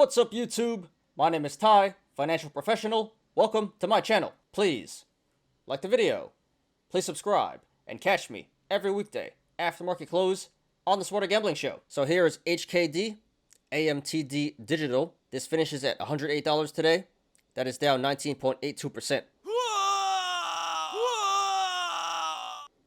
What's up, YouTube? My name is Ty, financial professional. Welcome to my channel. Please like the video, please subscribe, and catch me every weekday after market close on the Smarter Gambling Show. So here is HKD, AMTD Digital. This finishes at $108 today. That is down 19.82%.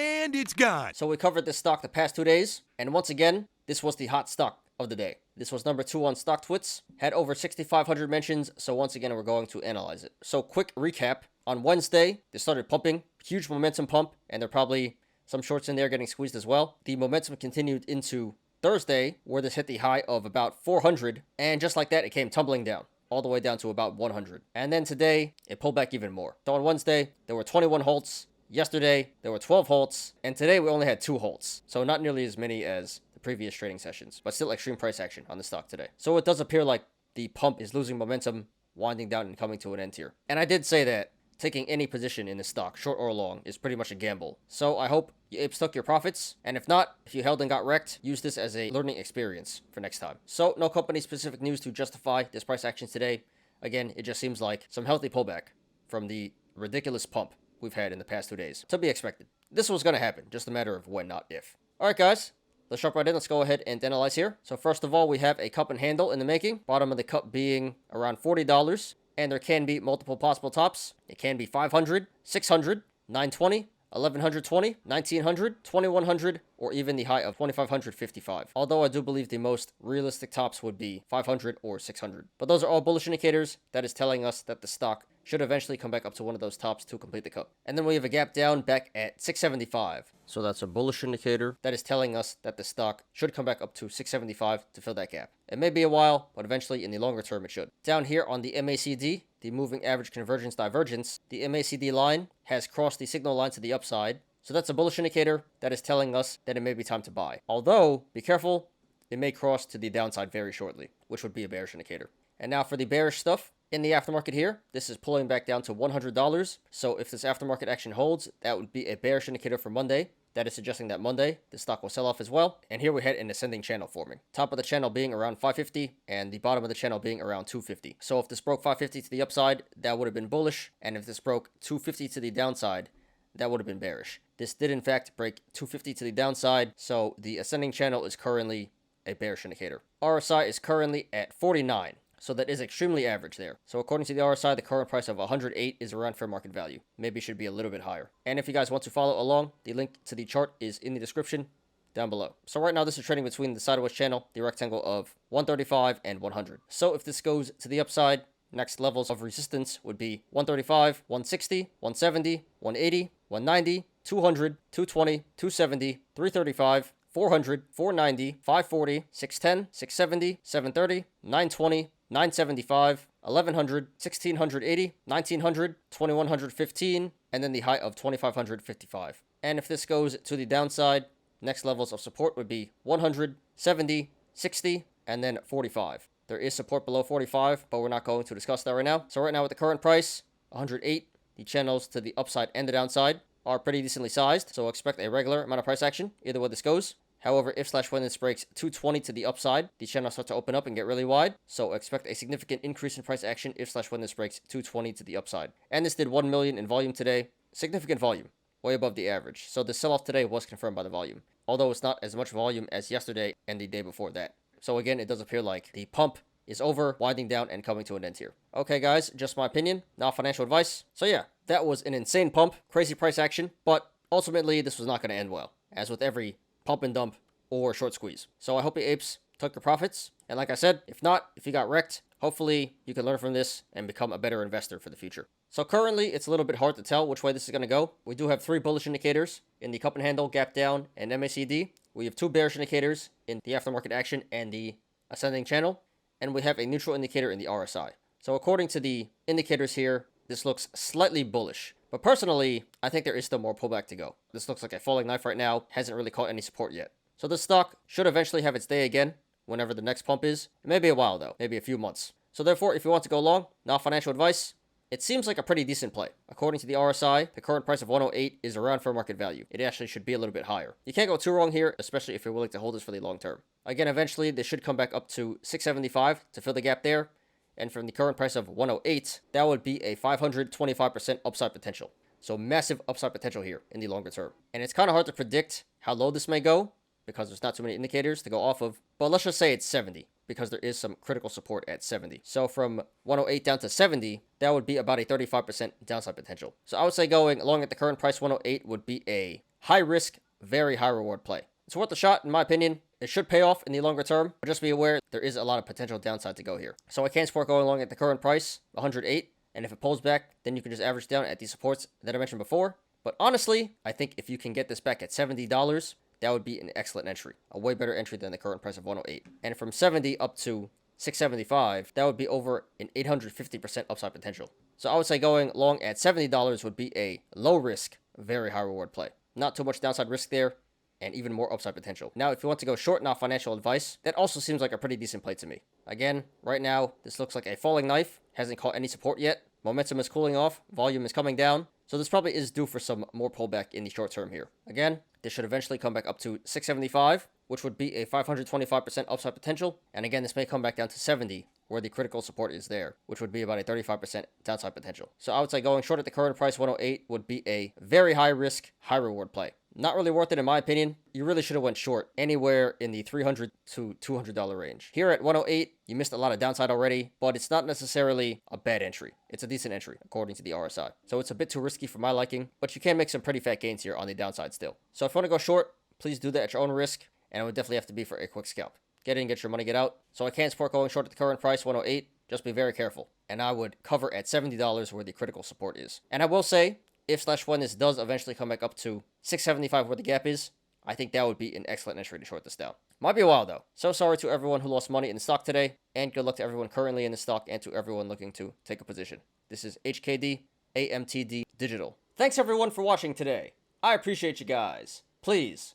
And it's gone. So we covered this stock the past 2 days, and once again, this was the hot stock of the day. This was number 2 on StockTwits, had over 6,500 mentions, so once again, we're going to analyze it. So quick recap. On Wednesday, they started pumping, huge momentum pump, and there are probably some shorts in there getting squeezed as well. The momentum continued into Thursday, where this hit the high of about 400, and just like that, it came tumbling down, all the way down to about 100. And then today, it pulled back even more. So on Wednesday, there were 21 halts. Yesterday, there were 12 halts, and today we only had 2 halts. So not nearly as many as the previous trading sessions, but still extreme price action on the stock today. So it does appear like the pump is losing momentum, winding down and coming to an end here. And I did say that taking any position in the stock, short or long, is pretty much a gamble. So I hope you apes took your profits, and if not, if you held and got wrecked, use this as a learning experience for next time. So no company specific news to justify this price action today. Again, it just seems like some healthy pullback from the ridiculous pump we've had in the past 2 days. To be expected. This was going to happen, just a matter of when, not if. Alright guys, let's jump right in. Let's go ahead and analyze here. So first of all, we have a cup and handle in the making. Bottom of the cup being around $40. And there can be multiple possible tops. It can be 500, 600, 920, 1120, 1900, 2100, or even the high of 2555. Although I do believe the most realistic tops would be 500 or 600. But those are all bullish indicators. That is telling us that the stock should eventually come back up to one of those tops to complete the cup. And then we have a gap down back at 675. So that's a bullish indicator. That is telling us that the stock should come back up to 675 to fill that gap. It may be a while, but eventually in the longer term it should. Down here on the MACD, the moving average convergence divergence, the MACD line has crossed the signal line to the upside. So that's a bullish indicator that is telling us that it may be time to buy. Although, be careful, it may cross to the downside very shortly, which would be a bearish indicator. And now for the bearish stuff. In the aftermarket here, this is pulling back down to $100. So if this aftermarket action holds, that would be a bearish indicator for Monday. That is suggesting that Monday, the stock will sell off as well. And here we had an ascending channel forming. Top of the channel being around 550 and the bottom of the channel being around 250. So if this broke 550 to the upside, that would have been bullish. And if this broke 250 to the downside, that would have been bearish. This did in fact break 250 to the downside. So the ascending channel is currently a bearish indicator. RSI is currently at 49. So that is extremely average there. So according to the RSI, the current price of 108 is around fair market value. Maybe it should be a little bit higher. And if you guys want to follow along, the link to the chart is in the description down below. So right now this is trading between the sideways channel, the rectangle of 135 and 100. So if this goes to the upside, next levels of resistance would be 135, 160, 170, 180, 190, 200, 220, 270, 335, 400, 490, 540, 610, 670, 730, 920, 975, 1100, 1680, 1900, 2115, and then the high of 2555. And if this goes to the downside, next levels of support would be 100, 70, 60, and then 45. There is support below 45, but we're not going to discuss that right now. So right now with the current price, 108, the channels to the upside and the downside are pretty decently sized, so expect a regular amount of price action, either way this goes. However, if/when this breaks 220 to the upside, the channel starts to open up and get really wide. So expect a significant increase in price action if/when this breaks 220 to the upside. And this did 1 million in volume today. Significant volume, way above the average. So the sell-off today was confirmed by the volume, although it's not as much volume as yesterday and the day before that. So again, it does appear like the pump is over, winding down, and coming to an end here. Okay guys, just my opinion, not financial advice. So yeah, that was an insane pump, crazy price action, but ultimately this was not going to end well, as with every pump and dump or short squeeze. So I hope you apes took your profits. And like I said, if not, if you got wrecked, hopefully you can learn from this and become a better investor for the future. So currently, it's a little bit hard to tell which way this is going to go. We do have 3 bullish indicators in the cup and handle, gap down, and MACD. We have 2 bearish indicators in the aftermarket action and the ascending channel. And we have a neutral indicator in the RSI. So according to the indicators here, this looks slightly bullish. But personally, I think there is still more pullback to go. This looks like a falling knife right now, hasn't really caught any support yet. So this stock should eventually have its day again, whenever the next pump is. It may be a while though, maybe a few months. So therefore, if you want to go long, not financial advice, it seems like a pretty decent play. According to the RSI, the current price of 108 is around fair market value. It actually should be a little bit higher. You can't go too wrong here, especially if you're willing to hold this for the long term. Again, eventually, this should come back up to 675 to fill the gap there. And from the current price of 108, that would be a 525% upside potential. So massive upside potential here in the longer term. And it's kind of hard to predict how low this may go because there's not too many indicators to go off of. But let's just say it's 70 because there is some critical support at 70. So from 108 down to 70, that would be about a 35% downside potential. So I would say going along at the current price 108 would be a high risk, very high reward play. It's worth a shot in my opinion. It should pay off in the longer term, but just be aware there is a lot of potential downside to go here. So I can't support going along at the current price, 108. And if it pulls back, then you can just average down at the supports that I mentioned before. But honestly, I think if you can get this back at $70, that would be an excellent entry. A way better entry than the current price of 108. And from 70 up to 675, that would be over an 850% upside potential. So I would say going long at $70 would be a low risk, very high reward play. Not too much downside risk there, and even more upside potential. Now, if you want to go short, not financial advice, that also seems like a pretty decent play to me. Again, right now, this looks like a falling knife. Hasn't caught any support yet. Momentum is cooling off. Volume is coming down. So this probably is due for some more pullback in the short term here. Again, this should eventually come back up to 675, which would be a 525% upside potential. And again, this may come back down to 70, where the critical support is there, which would be about a 35% downside potential. So I would say going short at the current price, 108, would be a very high risk, high reward play. Not really worth it in my opinion. You really should have went short anywhere in the $300 to $200 range. Here at 108, you missed a lot of downside already, but it's not necessarily a bad entry. It's a decent entry, according to the RSI. So it's a bit too risky for my liking, but you can make some pretty fat gains here on the downside still. So if you want to go short, please do that at your own risk, and it would definitely have to be for a quick scalp. Get in, get your money, get out. So I can't support going short at the current price, 108. Just be very careful. And I would cover at $70 where the critical support is. And I will say, if/when this does eventually come back up to 675 where the gap is, I think that would be an excellent entry to short this down. Might be a while though. So sorry to everyone who lost money in the stock today, and good luck to everyone currently in the stock and to everyone looking to take a position. This is HKD, AMTD Digital. Thanks everyone for watching today. I appreciate you guys. Please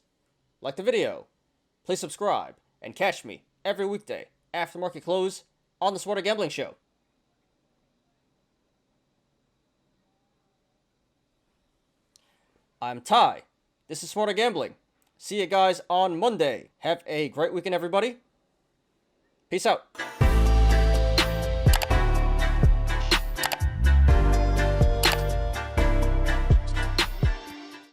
like the video, please subscribe, and catch me every weekday after market close on the Smarter Gambling Show. I'm Ty. This is Smarter Gambling. See you guys on Monday. Have a great weekend, everybody. Peace out.